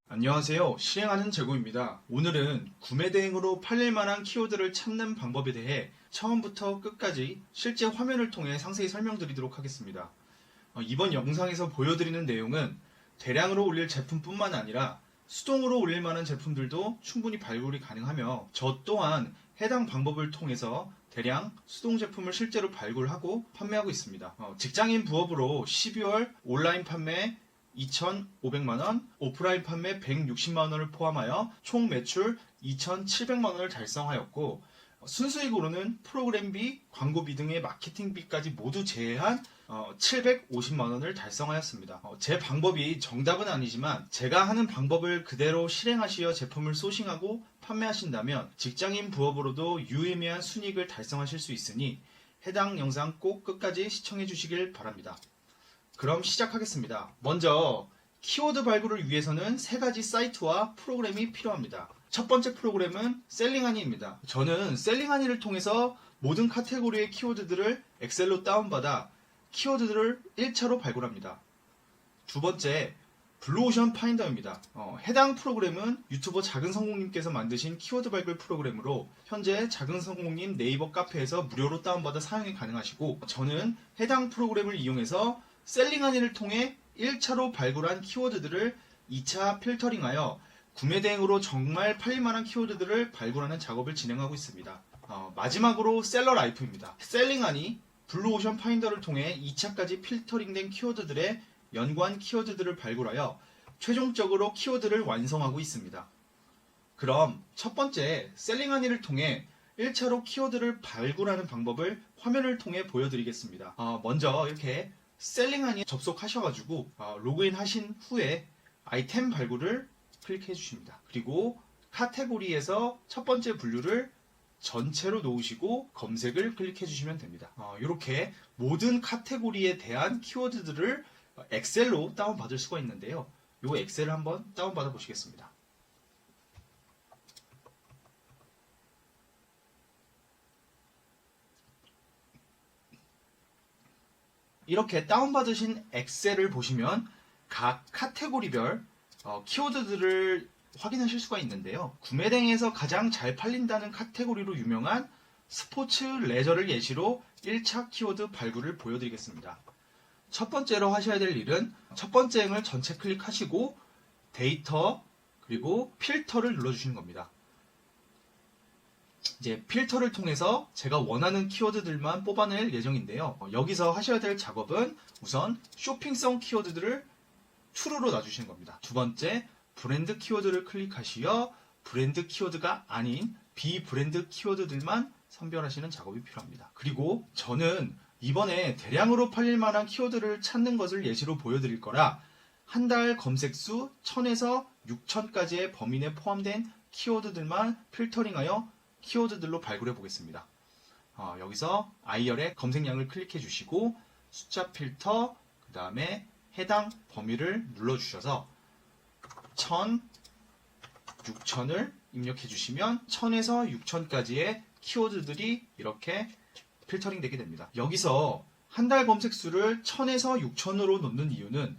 안녕하세요. 실행하는 재고입니다. 오늘은 구매 대행으로 팔릴 만한 키워드를 찾는 방법에 대해 처음부터 끝까지 실제 화면을 통해 상세히 설명드리도록 하겠습니다. 이번 영상에서 보여드리는 내용은 대량으로 올릴 제품뿐만 아니라 수동으로 올릴 만한 제품들도 충분히 발굴이 가능하며 저 또한 해당 방법을 통해서 대량 수동 제품을 실제로 발굴하고 판매하고 있습니다. 직장인 부업으로 12월 온라인 판매 2,500만원, 오프라인 판매 160만원을 포함하여 총 매출 2,700만원을 달성하였고, 순수익으로는 프로그램비, 광고비 등의 마케팅비까지 모두 제외한 750만원을 달성하였습니다. 제 방법이 정답은 아니지만 제가 하는 방법을 그대로 실행하시어 제품을 소싱하고 판매하신다면 직장인 부업으로도 유의미한 순이익을 달성하실 수 있으니 해당 영상 꼭 끝까지 시청해 주시길 바랍니다. 그럼 시작하겠습니다. 먼저 키워드 발굴을 위해서는 세 가지 사이트와 프로그램이 필요합니다. 첫 번째 프로그램은 셀링하니입니다. 저는 셀링하니를 통해서 모든 카테고리의 키워드들을 엑셀로 다운받아 키워드들을 1차로 발굴합니다. 두 번째, 블루오션 파인더입니다. 해당 프로그램은 유튜버 작은성공님께서 만드신 키워드 발굴 프로그램으로 현재 작은성공님 네이버 카페에서 무료로 다운받아 사용이 가능하시고, 저는 해당 프로그램을 이용해서 셀링하니를 통해 1차로 발굴한 키워드들을 2차 필터링하여 구매 대행으로 정말 팔릴만한 키워드들을 발굴하는 작업을 진행하고 있습니다. 마지막으로 셀러 라이프입니다. 셀링하니, 블루오션 파인더를 통해 2차까지 필터링된 키워드들의 연관 키워드들을 발굴하여 최종적으로 키워드를 완성하고 있습니다. 그럼 첫 번째 셀링하니를 통해 1차로 키워드를 발굴하는 방법을 화면을 통해 보여드리겠습니다. 먼저 이렇게 셀링하니 접속하셔가지고 로그인 하신 후에 아이템 발굴을 클릭해 주십니다. 그리고 카테고리에서 첫 번째 분류를 전체로 놓으시고 검색을 클릭해 주시면 됩니다. 이렇게 모든 카테고리에 대한 키워드들을 엑셀로 다운받을 수가 있는데요. 이 엑셀을 한번 다운받아 보시겠습니다. 이렇게 다운받으신 엑셀을 보시면 각 카테고리별 키워드들을 확인하실 수가 있는데요. 구매 대행에서 가장 잘 팔린다는 카테고리로 유명한 스포츠, 레저를 예시로 1차 키워드 발굴을 보여드리겠습니다. 첫 번째로 하셔야 될 일은 첫 번째 행을 전체 클릭하시고 데이터 그리고 필터를 눌러주시는 겁니다. 이제 필터를 통해서 제가 원하는 키워드들만 뽑아낼 예정인데요. 여기서 하셔야 될 작업은 우선 쇼핑성 키워드들을 true로 놔주시는 겁니다. 두 번째, 브랜드 키워드를 클릭하시어 브랜드 키워드가 아닌 비브랜드 키워드들만 선별하시는 작업이 필요합니다. 그리고 저는 이번에 대량으로 팔릴 만한 키워드를 찾는 것을 예시로 보여드릴 거라 한 달 검색수 1000에서 6000까지의 범위 내에 포함된 키워드들만 필터링하여 키워드들로 발굴해 보겠습니다. 여기서 IR의 검색량을 클릭해 주시고 숫자 필터, 그 다음에 해당 범위를 눌러 주셔서 1000, 6000을 입력해 주시면 1000에서 6000까지의 키워드들이 이렇게 필터링 되게 됩니다. 여기서 한 달 검색수를 1000에서 6000으로 놓는 이유는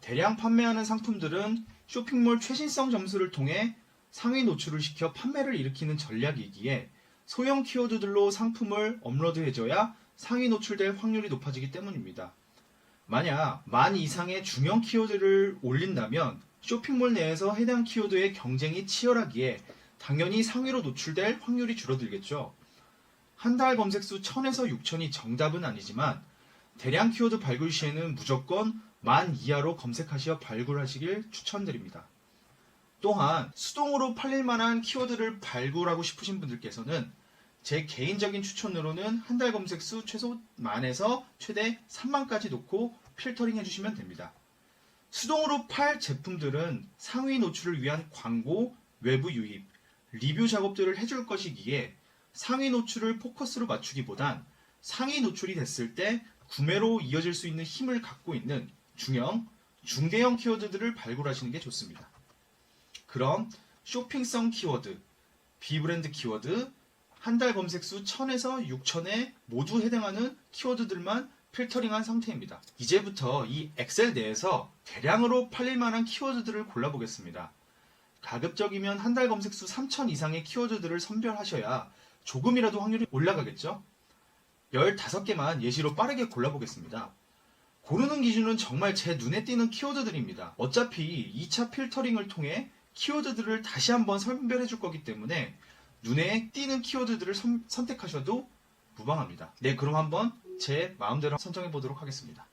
대량 판매하는 상품들은 쇼핑몰 최신성 점수를 통해 상위 노출을 시켜 판매를 일으키는 전략이기에 소형 키워드들로 상품을 업로드해줘야 상위 노출될 확률이 높아지기 때문입니다. 만약 10,000 이상의 중형 키워드를 올린다면 쇼핑몰 내에서 해당 키워드의 경쟁이 치열하기에 당연히 상위로 노출될 확률이 줄어들겠죠. 한 달 검색수 1000에서 6000이 정답은 아니지만 대량 키워드 발굴 시에는 무조건 10,000 이하로 검색하시어 발굴하시길 추천드립니다. 또한 수동으로 팔릴 만한 키워드를 발굴하고 싶으신 분들께서는 제 개인적인 추천으로는 한 달 검색수 최소 10,000에서 최대 30,000까지 놓고 필터링 해주시면 됩니다. 수동으로 팔 제품들은 상위 노출을 위한 광고, 외부 유입, 리뷰 작업들을 해줄 것이기에 상위 노출을 포커스로 맞추기보단 상위 노출이 됐을 때 구매로 이어질 수 있는 힘을 갖고 있는 중형, 중대형 키워드들을 발굴하시는 게 좋습니다. 그럼 쇼핑성 키워드, 비브랜드 키워드, 한 달 검색수 1000에서 6000에 모두 해당하는 키워드들만 필터링한 상태입니다. 이제부터 이 엑셀 내에서 대량으로 팔릴 만한 키워드들을 골라보겠습니다. 가급적이면 한 달 검색수 3000 이상의 키워드들을 선별하셔야 조금이라도 확률이 올라가겠죠? 15개만 예시로 빠르게 골라보겠습니다. 고르는 기준은 정말 제 눈에 띄는 키워드들입니다. 어차피 2차 필터링을 통해 키워드들을 다시 한번 선별해 줄 거기 때문에 눈에 띄는 키워드들을 선택하셔도 무방합니다. 네, 그럼 한번 제 마음대로 선정해 보도록 하겠습니다.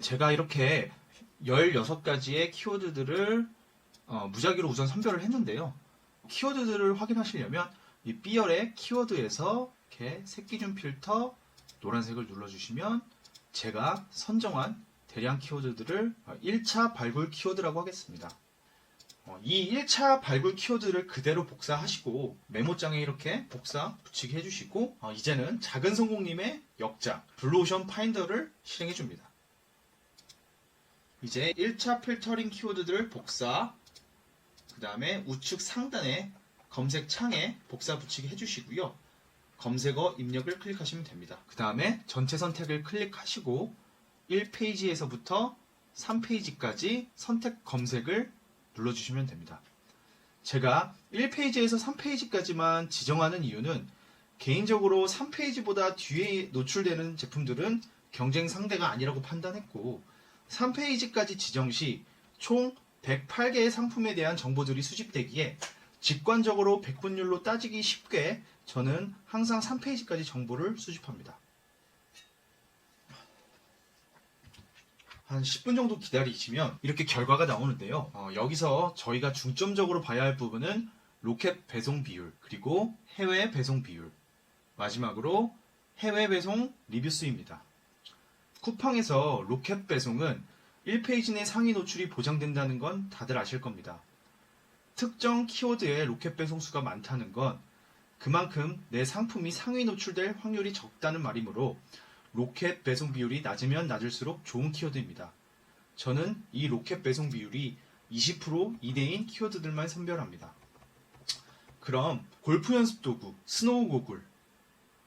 제가 이렇게 16가지의 키워드들을 무작위로 우선 선별을 했는데요. 키워드들을 확인하시려면 이 B열의 키워드에서 이렇게 색기준 필터 노란색을 눌러주시면 제가 선정한 대량 키워드들을 1차 발굴 키워드라고 하겠습니다. 이 1차 발굴 키워드를 그대로 복사하시고 메모장에 이렇게 복사 붙이게 해주시고 이제는 작은 성공님의 역작 블루오션 파인더를 실행해 줍니다. 이제 1차 필터링 키워드들을 복사, 그 다음에 우측 상단에 검색 창에 복사 붙이기 해주시고요. 검색어 입력을 클릭하시면 됩니다. 그 다음에 전체 선택을 클릭하시고 1페이지에서부터 3페이지까지 선택 검색을 눌러주시면 됩니다. 제가 1페이지에서 3페이지까지만 지정하는 이유는 개인적으로 3페이지보다 뒤에 노출되는 제품들은 경쟁 상대가 아니라고 판단했고 3페이지까지 지정 시 총 108개의 상품에 대한 정보들이 수집되기에 직관적으로 백분율로 따지기 쉽게 저는 항상 3페이지까지 정보를 수집합니다. 한 10분 정도 기다리시면 이렇게 결과가 나오는데요. 여기서 저희가 중점적으로 봐야 할 부분은 로켓 배송 비율, 그리고 해외 배송 비율, 마지막으로 해외 배송 리뷰 수입니다. 쿠팡에서 로켓 배송은 1페이지 내 상위 노출이 보장된다는 건 다들 아실 겁니다. 특정 키워드에 로켓 배송 수가 많다는 건 그만큼 내 상품이 상위 노출될 확률이 적다는 말이므로 로켓 배송 비율이 낮으면 낮을수록 좋은 키워드입니다. 저는 이 로켓 배송 비율이 20% 이내인 키워드들만 선별합니다. 그럼 골프 연습 도구, 스노우 고글,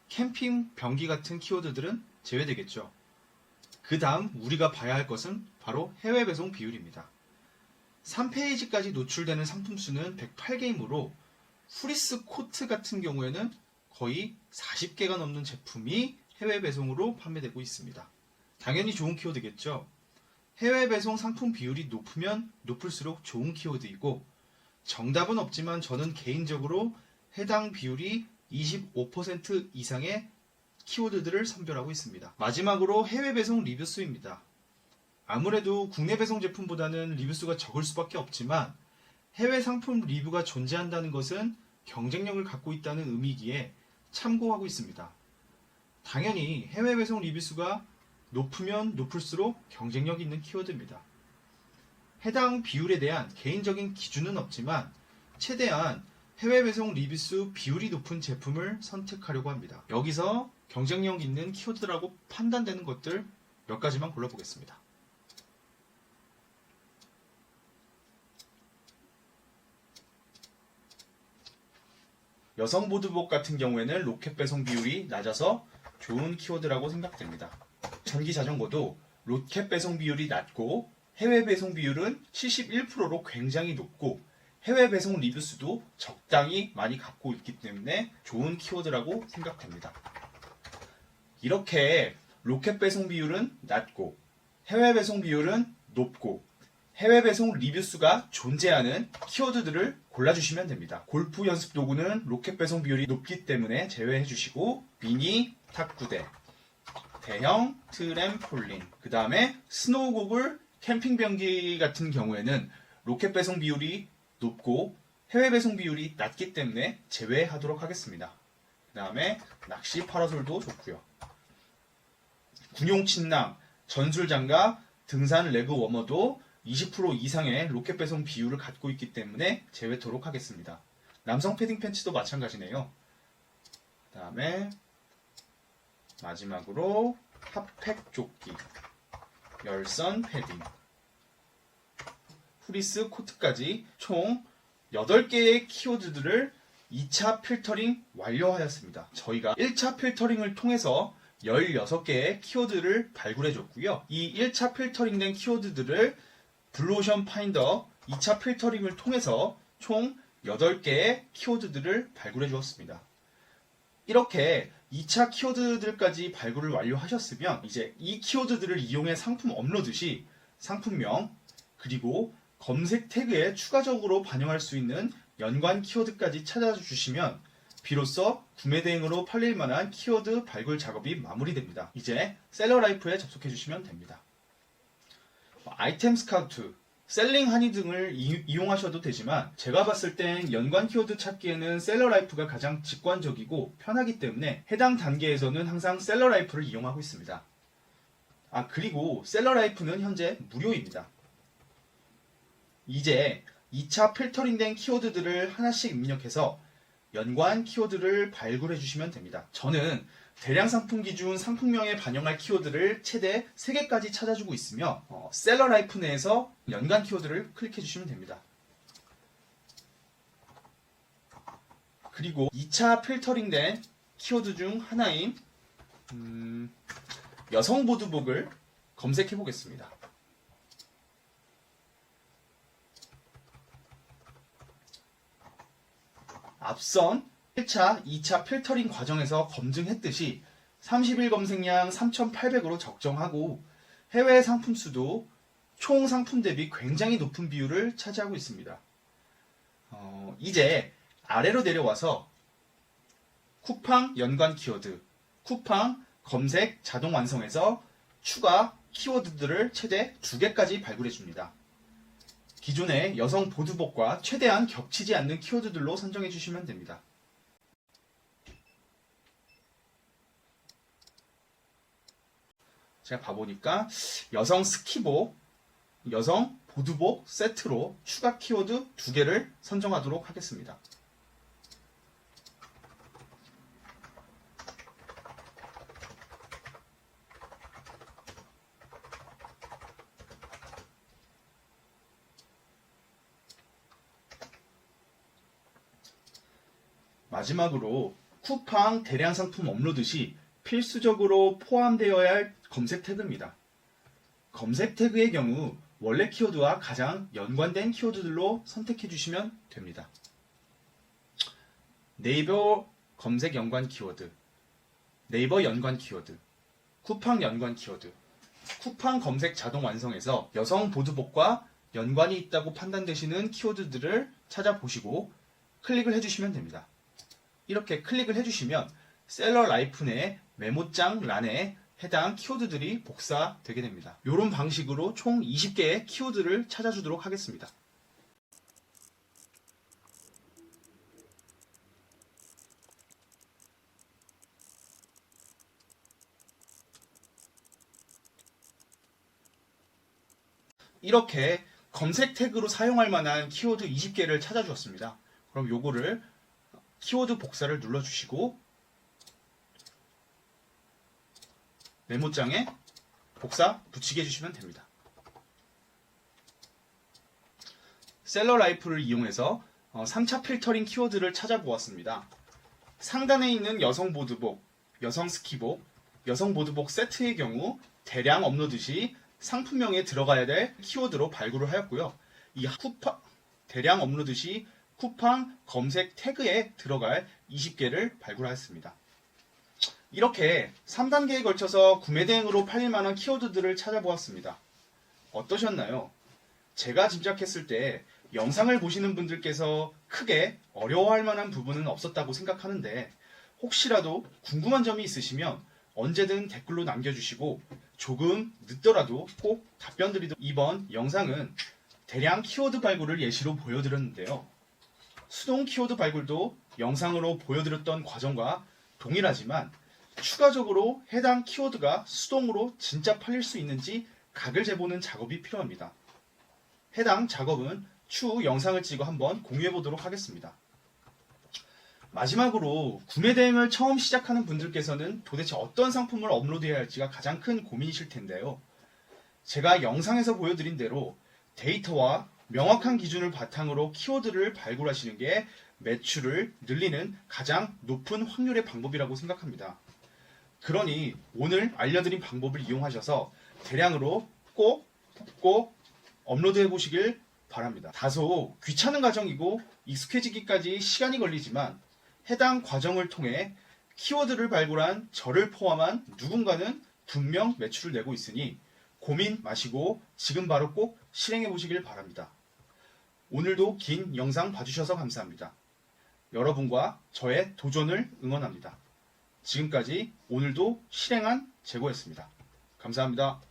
캠핑 병기 같은 키워드들은 제외되겠죠. 그 다음 우리가 봐야 할 것은 바로 해외 배송 비율입니다. 3페이지까지 노출되는 상품 수는 108개이므로 후리스 코트 같은 경우에는 거의 40개가 넘는 제품이 해외 배송으로 판매되고 있습니다. 당연히 좋은 키워드겠죠. 해외 배송 상품 비율이 높으면 높을수록 좋은 키워드이고 정답은 없지만 저는 개인적으로 해당 비율이 25% 이상의 키워드들을 선별하고 있습니다. 마지막으로 해외 배송 리뷰 수입니다. 아무래도 국내 배송 제품보다는 리뷰 수가 적을 수밖에 없지만 해외 상품 리뷰가 존재한다는 것은 경쟁력을 갖고 있다는 의미기에 참고하고 있습니다. 당연히 해외 배송 리뷰 수가 높으면 높을수록 경쟁력 있는 키워드입니다. 해당 비율에 대한 개인적인 기준은 없지만 최대한 해외 배송 리뷰 수 비율이 높은 제품을 선택하려고 합니다. 여기서 경쟁력 있는 키워드라고 판단되는 것들 몇 가지만 골라보겠습니다. 여성 보드복 같은 경우에는 로켓 배송 비율이 낮아서 좋은 키워드라고 생각됩니다. 전기 자전거도 로켓 배송 비율이 낮고 해외 배송 비율은 71%로 굉장히 높고 해외 배송 리뷰 수도 적당히 많이 갖고 있기 때문에 좋은 키워드라고 생각됩니다. 이렇게 로켓 배송 비율은 낮고 해외 배송 비율은 높고 해외 배송 리뷰 수가 존재하는 키워드들을 골라주시면 됩니다. 골프 연습 도구는 로켓 배송 비율이 높기 때문에 제외해 주시고 미니 탁구대, 대형 트램폴린, 그 다음에 스노우 고글, 캠핑 병기 같은 경우에는 로켓 배송 비율이 높고 해외 배송 비율이 낮기 때문에 제외하도록 하겠습니다. 그 다음에 낚시 파라솔도 좋고요. 군용 침낭, 전술 장갑, 등산 레그 워머도 20% 이상의 로켓 배송 비율을 갖고 있기 때문에 제외토록 하겠습니다. 남성 패딩 팬츠도 마찬가지네요. 그 다음에 마지막으로 핫팩 조끼, 열선 패딩, 후리스 코트까지 총 8개의 키워드들을 2차 필터링 완료하였습니다. 저희가 1차 필터링을 통해서 16개의 키워드를 발굴해줬고요. 이 1차 필터링된 키워드들을 블루오션 파인더 2차 필터링을 통해서 총 8개의 키워드들을 발굴해 주었습니다. 이렇게 2차 키워드들까지 발굴을 완료하셨으면 이제 이 키워드들을 이용해 상품 업로드 시 상품명 그리고 검색 태그에 추가적으로 반영할 수 있는 연관 키워드까지 찾아주시면 비로소 구매 대행으로 팔릴 만한 키워드 발굴 작업이 마무리됩니다. 이제 셀러라이프에 접속해 주시면 됩니다. 아이템 스카우트, 셀링 하니 등을 이용하셔도 되지만 제가 봤을 땐 연관 키워드 찾기에는 셀러라이프가 가장 직관적이고 편하기 때문에 해당 단계에서는 항상 셀러라이프를 이용하고 있습니다. 그리고 셀러라이프는 현재 무료입니다. 이제 2차 필터링된 키워드들을 하나씩 입력해서 연관 키워드를 발굴해 주시면 됩니다. 저는 대량 상품 기준 상품명에 반영할 키워드를 최대 3개까지 찾아주고 있으며 셀러라이프 내에서 연관 키워드를 클릭해 주시면 됩니다. 그리고 2차 필터링된 키워드 중 하나인 여성 보드복을 검색해 보겠습니다. 앞선 1차, 2차 필터링 과정에서 검증했듯이 30일 검색량 3,800으로 적정하고 해외 상품 수도 총 상품 대비 굉장히 높은 비율을 차지하고 있습니다. 이제 아래로 내려와서 쿠팡 연관 키워드, 쿠팡 검색 자동 완성에서 추가 키워드들을 최대 2개까지 발굴해 줍니다. 기존의 여성 보드복과 최대한 겹치지 않는 키워드들로 선정해 주시면 됩니다. 제가 봐보니까 여성 스키복, 여성 보드복 세트로 추가 키워드 2개를 선정하도록 하겠습니다. 마지막으로 쿠팡 대량 상품 업로드 시 필수적으로 포함되어야 할 검색 태그입니다. 검색 태그의 경우 원래 키워드와 가장 연관된 키워드들로 선택해 주시면 됩니다. 네이버 검색 연관 키워드, 네이버 연관 키워드, 쿠팡 연관 키워드, 쿠팡 검색 자동 완성에서 여성 보드복과 연관이 있다고 판단되시는 키워드들을 찾아보시고 클릭을 해주시면 됩니다. 이렇게 클릭을 해주시면 셀러 라이프 내 메모장 란에 해당 키워드들이 복사되게 됩니다. 이런 방식으로 총 20개의 키워드를 찾아주도록 하겠습니다. 이렇게 검색 태그로 사용할 만한 키워드 20개를 찾아주었습니다. 그럼 요거를 키워드 복사를 눌러주시고 메모장에 복사 붙이게 해주시면 됩니다. 셀러라이프를 이용해서 3차 필터링 키워드를 찾아보았습니다. 상단에 있는 여성 보드복, 여성 스키복, 여성 보드복 세트의 경우 대량 업로드 시 상품명에 들어가야 될 키워드로 발굴을 하였고요. 이 대량 업로드 시 쿠팡 검색 태그에 들어갈 20개를 발굴하였습니다. 이렇게 3단계에 걸쳐서 구매 대행으로 팔릴 만한 키워드들을 찾아보았습니다. 어떠셨나요? 제가 짐작했을 때 영상을 보시는 분들께서 크게 어려워할 만한 부분은 없었다고 생각하는데 혹시라도 궁금한 점이 있으시면 언제든 댓글로 남겨주시고 조금 늦더라도 꼭 답변 드리도록. 이번 영상은 대량 키워드 발굴을 예시로 보여드렸는데요. 수동 키워드 발굴도 영상으로 보여드렸던 과정과 동일하지만 추가적으로 해당 키워드가 수동으로 진짜 팔릴 수 있는지 각을 재보는 작업이 필요합니다. 해당 작업은 추후 영상을 찍어 한번 공유해 보도록 하겠습니다. 마지막으로 구매 대행을 처음 시작하는 분들께서는 도대체 어떤 상품을 업로드해야 할지가 가장 큰 고민이실 텐데요. 제가 영상에서 보여드린 대로 데이터와 명확한 기준을 바탕으로 키워드를 발굴하시는 게 매출을 늘리는 가장 높은 확률의 방법이라고 생각합니다. 그러니 오늘 알려드린 방법을 이용하셔서 대량으로 꼭 업로드해 보시길 바랍니다. 다소 귀찮은 과정이고 익숙해지기까지 시간이 걸리지만 해당 과정을 통해 키워드를 발굴한 저를 포함한 누군가는 분명 매출을 내고 있으니 고민 마시고 지금 바로 꼭 실행해 보시길 바랍니다. 오늘도 긴 영상 봐주셔서 감사합니다. 여러분과 저의 도전을 응원합니다. 지금까지 오늘도 실행한 재고였습니다. 감사합니다.